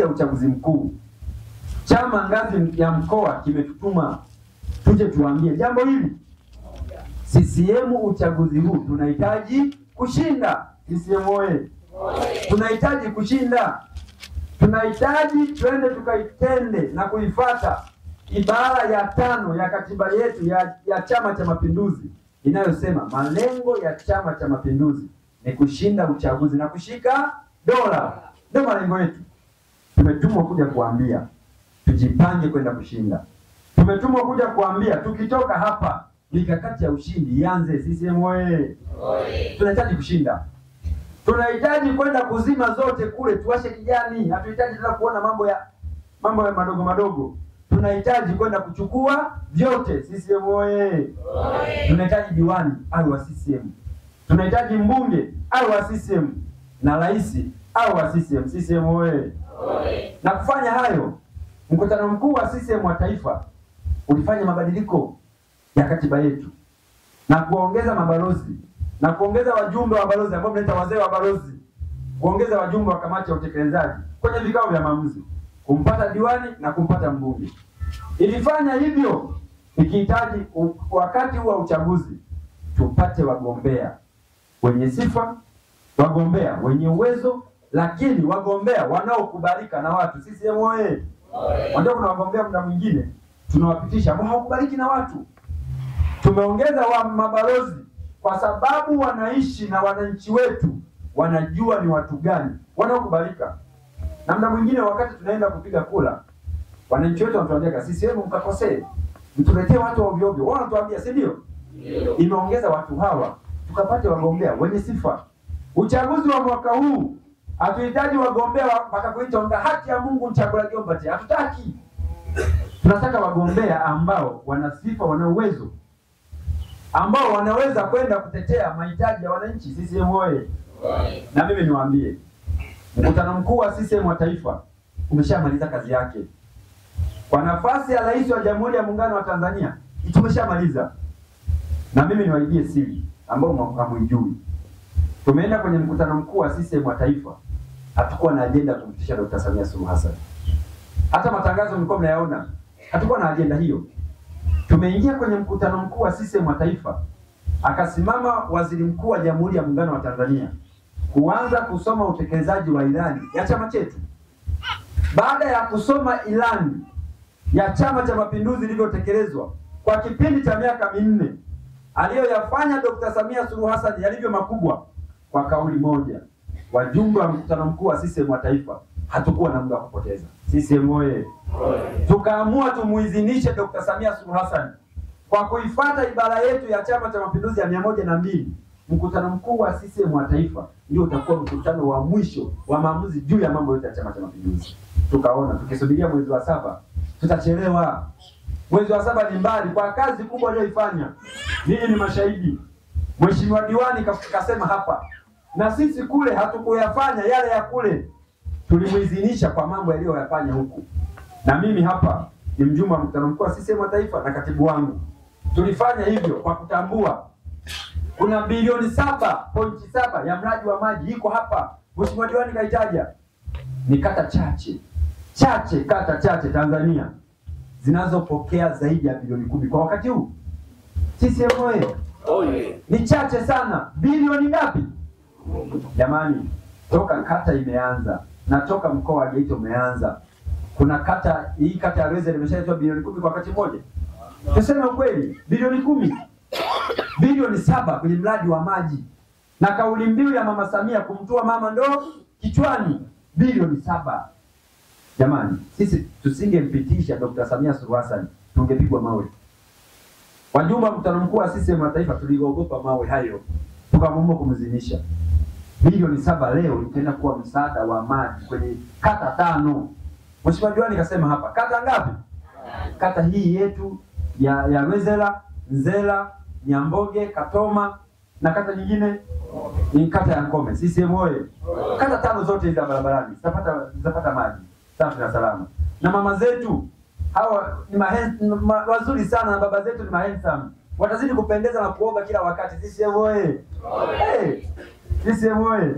ya uchaguzi mkuu, chama ngazi ya mkoa kimetutuma tuje tuambie jambo hili. CCM uchaguzi huu tunahitaji kushinda. CCM oye! Tunahitaji kushinda. Tunahitaji twende tukaitende na kuifuata ibara ya 5 ya katiba yetu ya Chama cha Mapinduzi inayosema malengo ya Chama cha Mapinduzi ni kushinda uchaguzi na kushika dola. Ndio malengo yetu. Tumetumwa kuja kuambia tujipange kwenda kushinda. Tumetumwa kuja kuambia tukitoka hapa mikakati ya ushindi ianze. CCM oye! Tunahitaji kushinda. Tunahitaji kwenda kuzima zote kule, tuwashe kijani. Hatuhitaji tena kuona mambo ya madogo madogo. Tunahitaji kwenda kuchukua vyote. CCM oye! Tunahitaji diwani au wa CCM. Tunahitaji mbunge au wa CCM na rais au wa CCM. CCM oye! Na kufanya hayo, mkutano mkuu wa CCM wa taifa ulifanya mabadiliko ya katiba yetu na kuongeza mabalozi na kuongeza wajumbe wa balozi ambao mnaita wazee wa balozi, kuongeza wajumbe wa kamati ya utekelezaji kwenye vikao vya maamuzi, kumpata diwani na kumpata mbunge. Ilifanya hivyo ikihitaji wakati wa uchaguzi tupate wagombea wenye sifa, wagombea wenye uwezo, lakini wagombea wanaokubalika na watu. CCM oye! Ndio kuna wagombea muda mwingine tunawapitisha ambao hawakubaliki na watu. Tumeongeza wa mabalozi kwa sababu wanaishi na wananchi wetu, wanajua ni watu gani wanaokubalika. Na muda mwingine wakati tunaenda kupiga kula, wananchi wetu wanatuambia CCM mkakosee, mtuletee watu ovyo ovyo. Wao wanatuambia, si ndio? Imeongeza watu hawa tukapate wagombea wenye sifa. Uchaguzi wa mwaka huu hatuhitaji wagombea mpaka kuitonga haki ya Mungu mchagula Giombati. Hatutaki. Tunataka wagombea ambao wana sifa, wana uwezo, ambao wanaweza kwenda kutetea mahitaji ya wananchi. CCM oye! Na mimi niwaambie, mkutano mkuu wa CCM wa taifa umeshamaliza kazi yake. Kwa nafasi ya rais wa Jamhuri ya Muungano wa Tanzania tumeshamaliza. Na mimi niwaibie siri ambao hamujui. Tumeenda kwenye mkutano mkuu wa CCM wa taifa, hatukuwa na ajenda kumpitisha Dr. Samia Suluhu Hassan. Hata matangazo mlikuwa mnayaona, hatukuwa na ajenda hiyo. Tumeingia kwenye mkutano mkuu wa CCM wa taifa, akasimama waziri mkuu wa Jamhuri ya Muungano wa Tanzania kuanza kusoma utekelezaji wa ilani ya chama chetu. Baada ya kusoma ilani ya Chama cha Mapinduzi ilivyotekelezwa kwa kipindi cha miaka 4, aliyoyafanya Dr. Samia Suluhu Hassan yalivyo makubwa, kwa kauli moja wajumbe wa mkutano mkuu wa CCM wa taifa hatukuwa na muda wa kupoteza. CCM oye! Tukaamua tumuidhinishe Dr. Samia Suluhu Hassan kwa kuifuata ibara yetu ya Chama cha Mapinduzi ya 102. Mkutano mkuu wa CCM wa taifa ndio utakuwa mkutano wa mwisho wa maamuzi juu ya mambo yote ya Chama cha Mapinduzi. Tukaona tukisubiria mwezi wa 7 tutachelewa. Mwezi wa 7 ni mbali kwa kazi kubwa aliyoifanya. Ninyi ni mashahidi. Mheshimiwa diwani kasema hapa, na sisi kule hatukuyafanya yale ya kule. Tulimuidhinisha kwa mambo aliyoyafanya huku. Na mimi hapa ni mjumbe wa mkutano mkuu wa CCM wa taifa na katibu wangu. Tulifanya hivyo kwa kutambua kuna bilioni 7.7 ya mradi wa maji iko hapa. Mheshimiwa diwani kaitaja. Ni kata chache Tanzania zinazopokea zaidi ya bilioni 10 kwa wakati huu. CCM oye! Ni chache sana. Bilioni ngapi? Jamani, toka kata imeanza na toka mkoa wa Geita umeanza, kuna kata hii kata ya Rweze imeshaitoa bilioni 10 kwa wakati mmoja. Tuseme ukweli, bilioni 10. Bilioni 7 kwenye mradi wa maji. Na kauli mbiu ya Mama Samia kumtoa mama ndoo kichwani, bilioni 7. Jamani, sisi tusingempitisha Dr. Samia Suluhu Hassan, tungepigwa mawe. Wajumbe wa mkutano mkuu wa CCM wa taifa tuliogopa mawe hayo, tukaamua kumzinisha. Bilioni 7 leo itaenda kuwa msaada wa maji kwenye kata 5. Mheshimiwa diwani kasema hapa, kata ngapi? Kata hii yetu ya Rwezela, Nzela, Nyamboge, Katoma na kata nyingine ni kata ya Nkome. CCM oye! Kata 5 zote hizo barabarani zitapata maji safi na salama. Na mama zetu hawa ni wazuri sana, na baba zetu ni handsome. Watazidi kupendeza na kuoga kila wakati. CCM oye! CCM oye!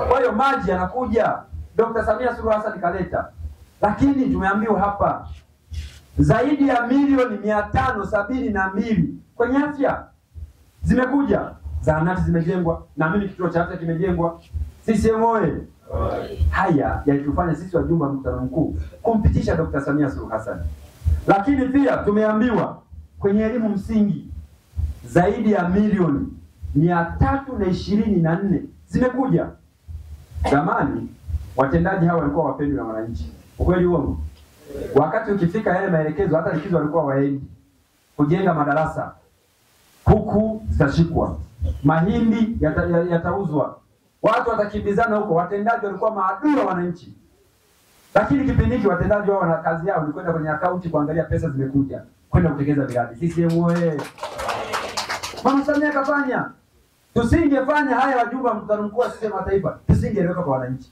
Kwa hiyo maji yanakuja. Dr. Samia Suluhu Hassan kaleta. Lakini tumeambiwa hapa zaidi ya milioni 572 kwenye afya zimekuja. Zahanati zimejengwa, na mimi kituo cha afya kimejengwa. CCM oye! Haya yalitufanya sisi wajumbe wa mkutano mkuu kumpitisha Dr. Samia Suluhu Hassan. Lakini pia tumeambiwa kwenye elimu msingi zaidi ya milioni 324 zimekuja. Zamani watendaji hawa walikuwa wapendwa na wananchi. Ukweli uongo? Wakati ukifika yale maelekezo, hata likizo walikuwa waendi kujenga madarasa, huku zitashikwa, mahindi yatauzwa, watu watakimbizana huko. Watendaji walikuwa maadui wa wananchi. Lakini kipindi hiki watendaji wao na kazi yao ni kwenda kwenye akaunti kuangalia pesa zimekuja, kwenda kutekeleza miradi. CCM oye! Mama Samia kafanya. Tusingefanya haya wajumbe wa mkutano mkuu wa CCM taifa, tusingeeleweka kwa wananchi.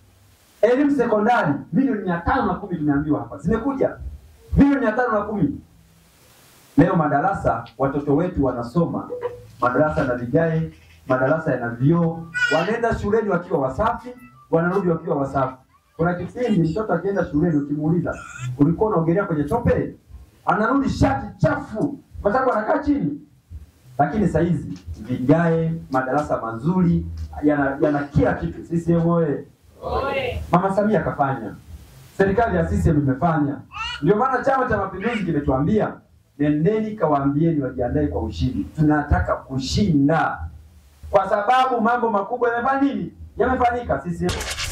Elimu sekondari milioni 510 tumeambiwa hapa zimekuja. Milioni 510. Leo madarasa watoto wetu wanasoma, madarasa na vigae, madarasa yana vioo, wanaenda shuleni wakiwa wasafi, wanarudi wakiwa wasafi. Kuna kipindi mtoto akienda shuleni ukimuuliza, ulikuwa unaogelea kwenye tope? Anarudi shati chafu kwa sababu anakaa chini. Lakini saa hizi vigae, madarasa mazuri, yana kila kitu. CCM oye! Mama Samia kafanya. Serikali ya CCM imefanya. Ndio maana Chama cha Mapinduzi kimetuambia, nendeni kawaambieni wajiandae kwa ushindi. Tunataka kushinda. Kwa sababu mambo makubwa yamefanya nini? Yamefanyika. CCM